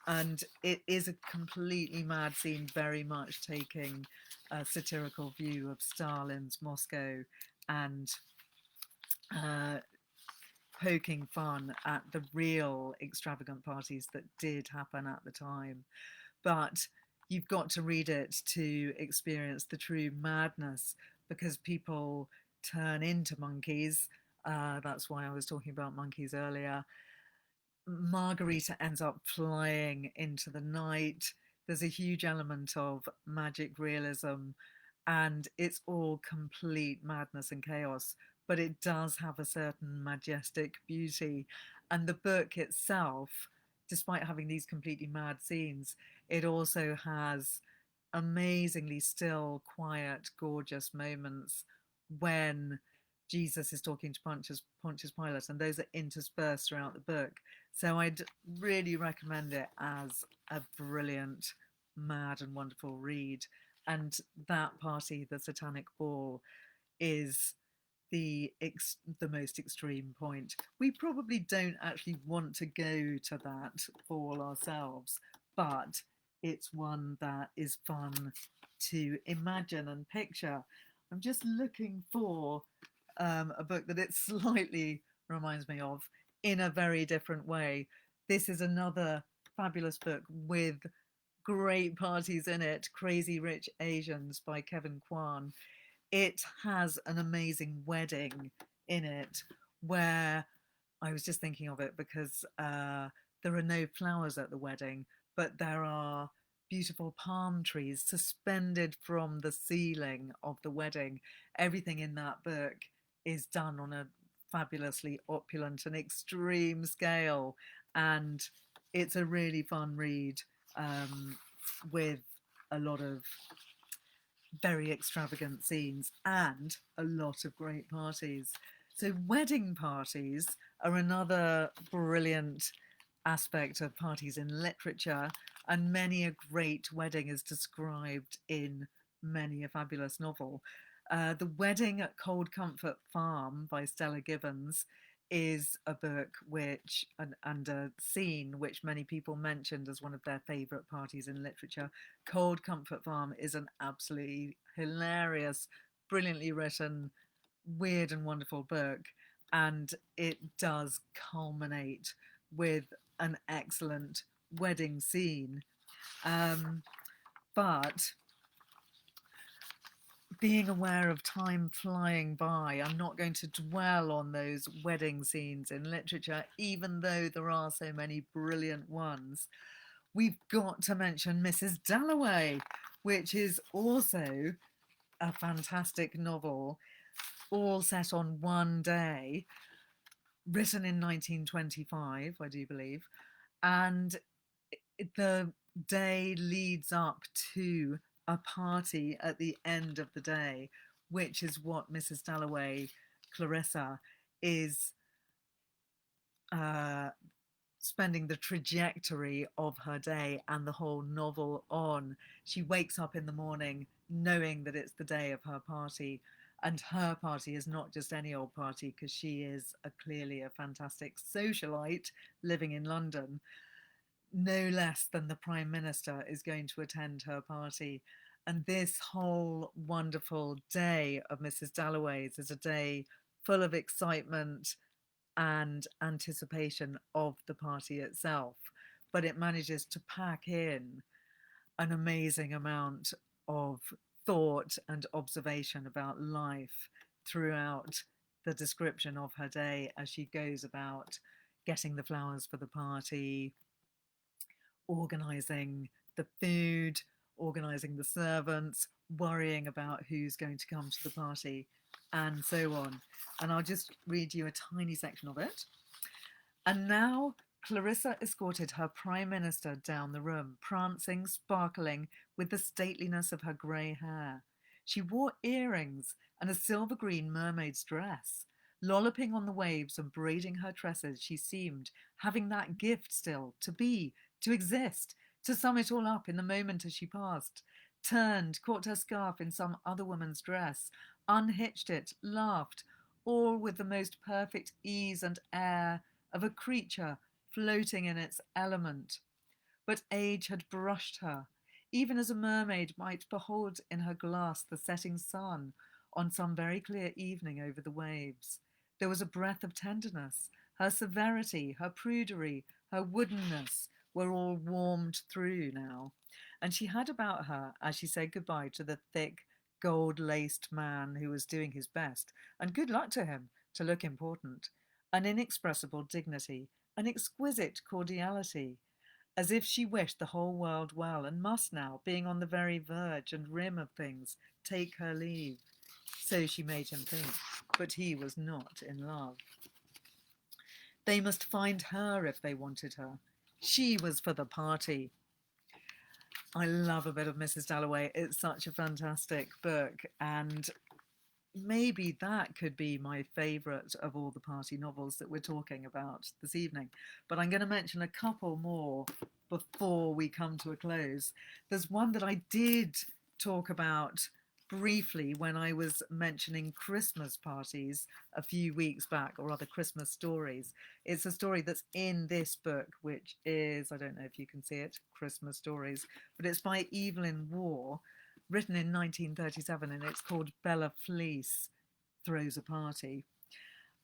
And it is a completely mad scene, very much taking a satirical view of Stalin's Moscow and poking fun at the real extravagant parties that did happen at the time. But you've got to read it to experience the true madness, because people turn into monkeys. That's why I was talking about monkeys earlier. Margarita ends up flying into the night. There's a huge element of magic realism, and it's all complete madness and chaos, but it does have a certain majestic beauty. And the book itself, despite having these completely mad scenes, it also has amazingly still, quiet, gorgeous moments when Jesus is talking to Pontius Pilate, and those are interspersed throughout the book. So I'd really recommend it as a brilliant, mad, and wonderful read. And that party, the Satanic Ball, is the most extreme point. We probably don't actually want to go to that ball ourselves, but it's one that is fun to imagine and picture. I'm just looking for a book that it slightly reminds me of in a very different way. This is another fabulous book with great parties in it, Crazy Rich Asians by Kevin Kwan. It has an amazing wedding in it where I was just thinking of it because there are no flowers at the wedding, but there are beautiful palm trees suspended from the ceiling of the wedding. Everything in that book is done on a fabulously opulent and extreme scale, and it's a really fun read with a lot of very extravagant scenes and a lot of great parties. So, wedding parties are another brilliant aspect of parties in literature, and many a great wedding is described in many a fabulous novel. The Wedding at Cold Comfort Farm by Stella Gibbons is a book and a scene which many people mentioned as one of their favourite parties in literature. Cold Comfort Farm is an absolutely hilarious, brilliantly written, weird and wonderful book, and it does culminate with an excellent wedding scene. But being aware of time flying by, I'm not going to dwell on those wedding scenes in literature, even though there are so many brilliant ones. We've got to mention Mrs. Dalloway, which is also a fantastic novel, all set on one day, written in 1925, I do believe. And the day leads up to a party at the end of the day, which is what Mrs. Dalloway, Clarissa, is uh, spending the trajectory of her day and the whole novel on. She wakes up in the morning knowing that it's the day of her party. And her party is not just any old party, because she is clearly a fantastic socialite living in London. No less than the Prime Minister is going to attend her party. And this whole wonderful day of Mrs. Dalloway's is a day full of excitement and anticipation of the party itself. But it manages to pack in an amazing amount of thought and observation about life throughout the description of her day as she goes about getting the flowers for the party, organising the food, organising the servants, worrying about who's going to come to the party, and so on. And I'll just read you a tiny section of it. And now Clarissa escorted her Prime Minister down the room, prancing, sparkling with the stateliness of her grey hair. She wore earrings and a silver green mermaid's dress. Lolloping on the waves and braiding her tresses, she seemed having that gift still to be, to exist, to sum it all up in the moment as she passed. Turned, caught her scarf in some other woman's dress, unhitched it, laughed, all with the most perfect ease and air of a creature floating in its element. But age had brushed her, even as a mermaid might behold in her glass the setting sun on some very clear evening over the waves. There was a breath of tenderness. Her severity, her prudery, her woodenness were all warmed through now. And she had about her, as she said goodbye to the thick, gold-laced man who was doing his best, and good luck to him, to look important, an inexpressible dignity, an exquisite cordiality, as if she wished the whole world well, and must now, being on the very verge and rim of things, take her leave. So she made him think, but he was not in love. They must find her if they wanted her. She was for the party. I love a bit of Mrs. Dalloway. It's such a fantastic book, and maybe that could be my favourite of all the party novels that we're talking about this evening. But I'm going to mention a couple more before we come to a close. There's one that I did talk about briefly when I was mentioning Christmas parties a few weeks back, or other Christmas stories. It's a story that's in this book, which is, I don't know if you can see it, Christmas Stories, but it's by Evelyn Waugh, written in 1937, and it's called Bella Fleece Throws a Party.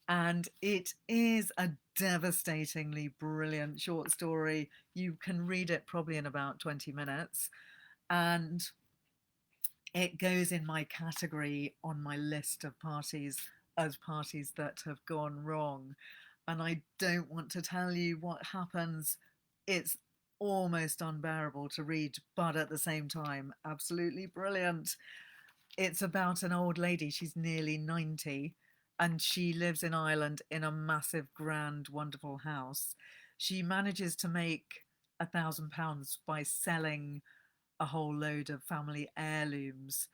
And it is a devastatingly brilliant short story. You can read it probably in about 20 minutes. And it goes in my category on my list of parties as parties that have gone wrong. And I don't want to tell you what happens. It's almost unbearable to read, but at the same time, absolutely brilliant. It's about an old lady. She's nearly 90 and she lives in Ireland in a massive, grand, wonderful house. She manages to make £1,000 by selling a whole load of family heirlooms,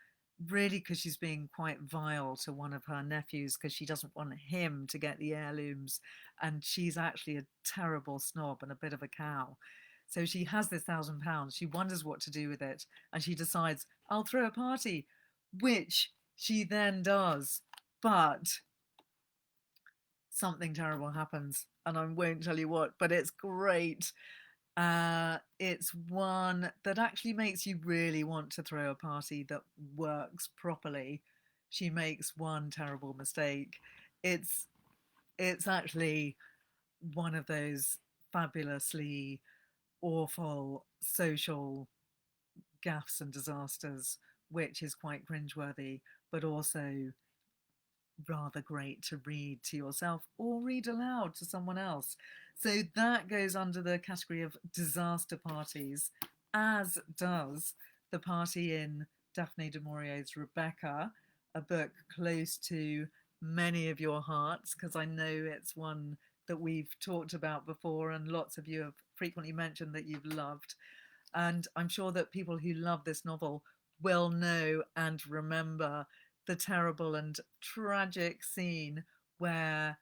really because she's being quite vile to one of her nephews because she doesn't want him to get the heirlooms, and she's actually a terrible snob and a bit of a cow. So she has this £1,000, she wonders what to do with it, and she decides, I'll throw a party, which she then does, but something terrible happens, and I won't tell you what, but it's great. It's one that actually makes you really want to throw a party that works properly. She makes one terrible mistake. It's it's actually one of those fabulously awful social gaffes and disasters, which is quite cringeworthy, but also rather great to read to yourself or read aloud to someone else. So that goes under the category of disaster parties, as does the party in Daphne du Maurier's Rebecca, a book close to many of your hearts, because I know it's one that we've talked about before and lots of you have frequently mentioned that you've loved. And I'm sure that people who love this novel will know and remember the terrible and tragic scene where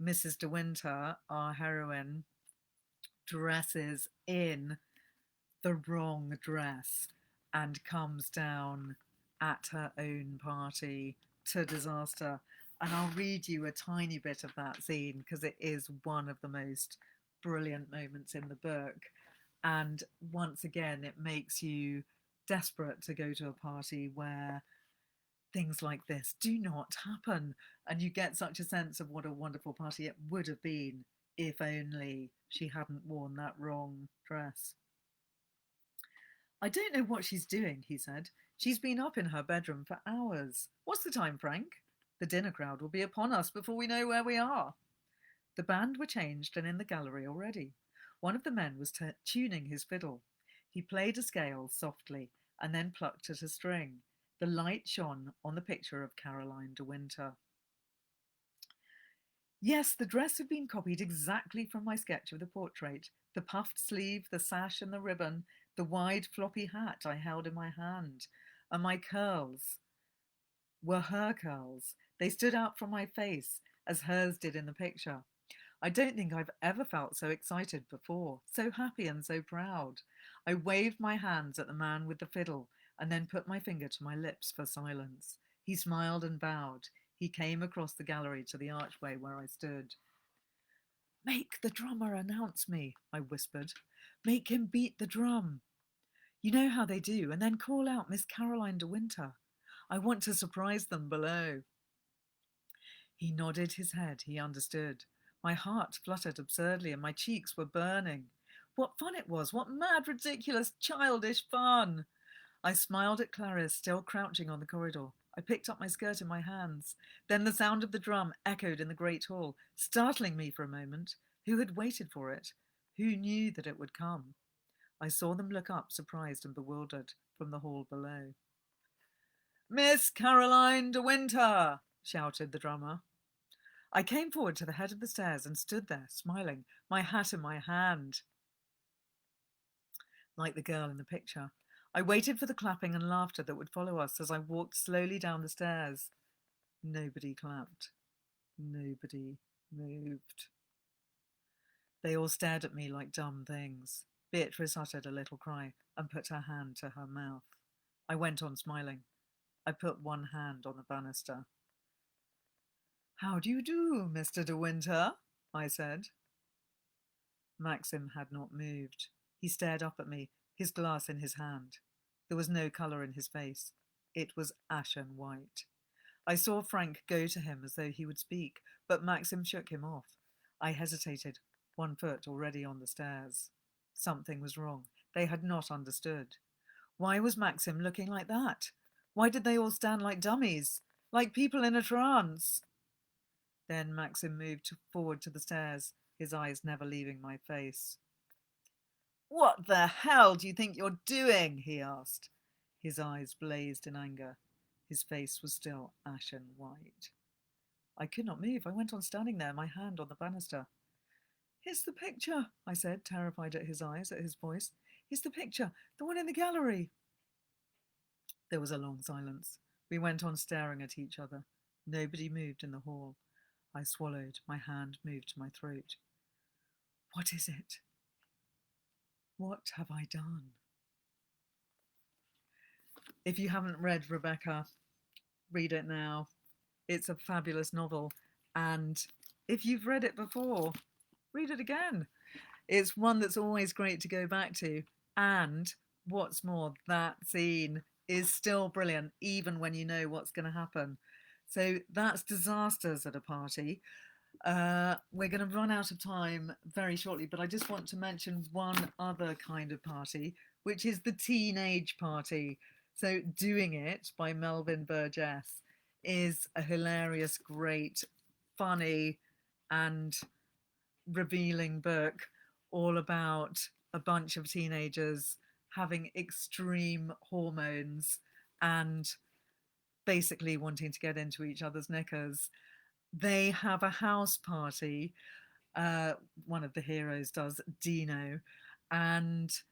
Mrs. De Winter, our heroine, dresses in the wrong dress and comes down at her own party to disaster. And I'll read you a tiny bit of that scene because it is one of the most brilliant moments in the book. And once again, it makes you desperate to go to a party where things like this do not happen. And you get such a sense of what a wonderful party it would have been if only she hadn't worn that wrong dress. I don't know what she's doing, he said. She's been up in her bedroom for hours. What's the time, Frank? The dinner crowd will be upon us before we know where we are. The band were changed and in the gallery already. One of the men was tuning his fiddle. He played a scale softly and then plucked at a string. The light shone on the picture of Caroline de Winter. Yes, the dress had been copied exactly from my sketch of the portrait. The puffed sleeve, the sash and the ribbon, the wide floppy hat I held in my hand, and my curls were her curls. They stood out from my face as hers did in the picture. I don't think I've ever felt so excited before, so happy and so proud. I waved my hands at the man with the fiddle and then put my finger to my lips for silence. He smiled and bowed. He came across the gallery to the archway where I stood. Make the drummer announce me, I whispered. Make him beat the drum. You know how they do, and then call out Miss Caroline de Winter. I want to surprise them below. He nodded his head. He understood. My heart fluttered absurdly and my cheeks were burning. What fun it was! What mad, ridiculous, childish fun! I smiled at Clarice, still crouching on the corridor. I picked up my skirt in my hands. Then the sound of the drum echoed in the great hall, startling me for a moment. Who had waited for it? Who knew that it would come? I saw them look up, surprised and bewildered, from the hall below. Miss Caroline de Winter! Shouted the drummer. I came forward to the head of the stairs and stood there, smiling, my hat in my hand. like the girl in the picture. I waited for the clapping and laughter that would follow us as I walked slowly down the stairs. Nobody clapped. Nobody moved. They all stared at me like dumb things. Beatrice uttered a little cry and put her hand to her mouth. I went on smiling. I put one hand on the banister. "How do you do, Mr. De Winter?" I said. Maxim had not moved. He stared up at me, his glass in his hand. There was no colour in his face. It was ashen white. I saw Frank go to him as though he would speak, but Maxim shook him off. I hesitated, one foot already on the stairs. Something was wrong. They had not understood. Why was Maxim looking like that? Why did they all stand like dummies, like people in a trance? Then Maxim moved forward to the stairs, his eyes never leaving my face. "What the hell do you think you're doing?" he asked. His eyes blazed in anger. His face was still ashen white. I could not move. I went on standing there, my hand on the banister. "It's the picture," I said, terrified at his eyes, at his voice. "It's the picture, the one in the gallery." There was a long silence. We went on staring at each other. Nobody moved in the hall. I swallowed. My hand moved to my throat. What is it? What have I done? If you haven't read Rebecca, read it now. It's a fabulous novel. And if you've read it before, read it again. It's one that's always great to go back to. And what's more, that scene is still brilliant, even when you know what's going to happen. So that's Disasters at a Party. We're going to run out of time very shortly, but I just want to mention one other kind of party, which is the teenage party. So Doing It by Melvin Burgess is a hilarious, great, funny and revealing book all about a bunch of teenagers having extreme hormones and basically wanting to get into each other's knickers. They have a house party. One of the heroes does, Dino, and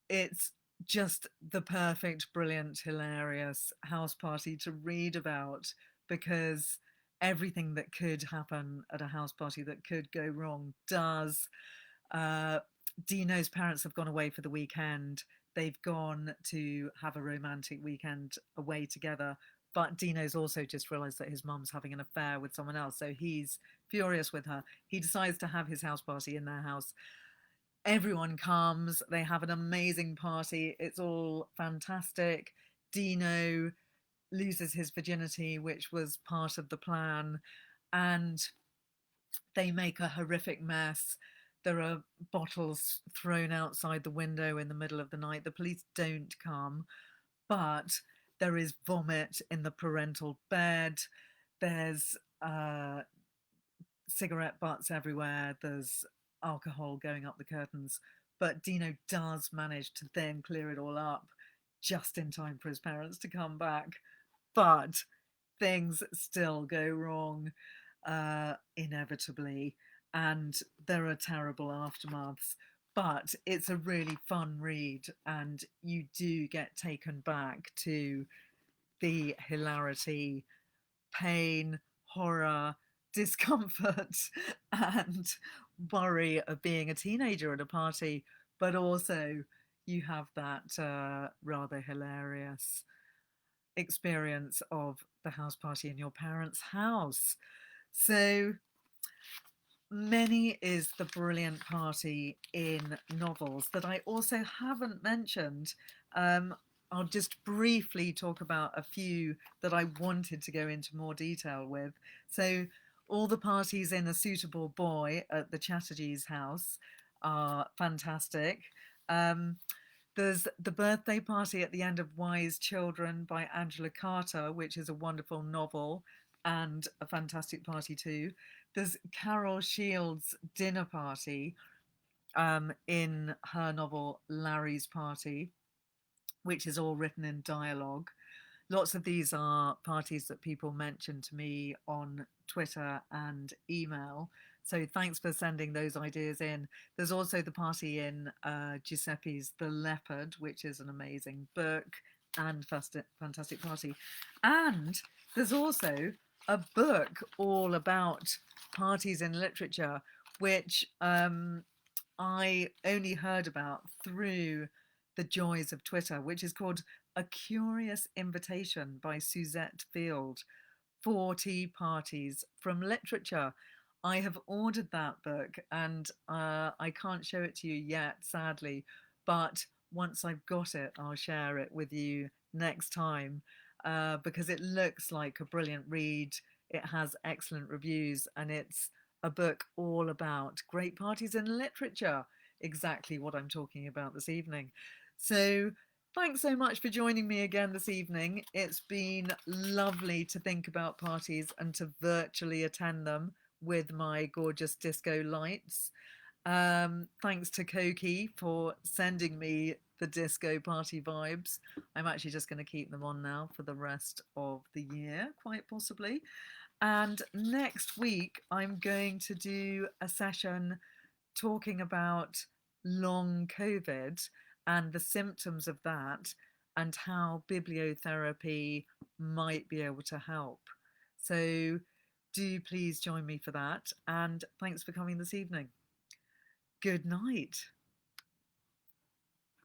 it's just the perfect, brilliant, hilarious house party to read about, because everything that could happen at a house party that could go wrong does. Dino's parents have gone away for the weekend. They've gone to have a romantic weekend away together. But Dino's also just realised that his mum's having an affair with someone else. So he's furious with her. He decides to have his house party in their house. Everyone comes. They have an amazing party. It's all fantastic. Dino loses his virginity, which was part of the plan. And they make a horrific mess. There are bottles thrown outside the window in the middle of the night. The police don't come, but there is vomit in the parental bed. There's cigarette butts everywhere. There's alcohol going up the curtains. But Dino does manage to then clear it all up just in time for his parents to come back. But things still go wrong, inevitably, and there are terrible aftermaths. But it's a really fun read, and you do get taken back to the hilarity, pain, horror, discomfort, and worry of being a teenager at a party. But also, you have that rather hilarious experience of the house party in your parents' house. So many is the brilliant party in novels that I also haven't mentioned. I'll just briefly talk about a few that I wanted to go into more detail with. So all the parties in A Suitable Boy at the Chatterjee's house are fantastic. There's The Birthday Party at the End of Wise Children by Angela Carter, which is a wonderful novel and a fantastic party too. There's Carol Shields' Dinner Party in her novel Larry's Party, which is all written in dialogue. Lots of these are parties that people mention to me on Twitter and email. So thanks for sending those ideas in. There's also the party in Giuseppe's The Leopard, which is an amazing book and fantastic party. And there's also a book all about parties in literature, which I only heard about through the joys of Twitter, which is called A Curious Invitation by Suzette Field. 40 parties from literature. I have ordered that book and I can't show it to you yet, sadly, but once I've got it, I'll share it with you next time because it looks like a brilliant read. It has excellent reviews and it's a book all about great parties in literature, exactly what I'm talking about this evening. So thanks so much for joining me again this evening. It's been lovely to think about parties and to virtually attend them with my gorgeous disco lights. Thanks to Koki for sending me the disco party vibes. I'm actually just going to keep them on now for the rest of the year, quite possibly. And next week, I'm going to do a session talking about long COVID and the symptoms of that and how bibliotherapy might be able to help. So do please join me for that. And thanks for coming this evening. Good night.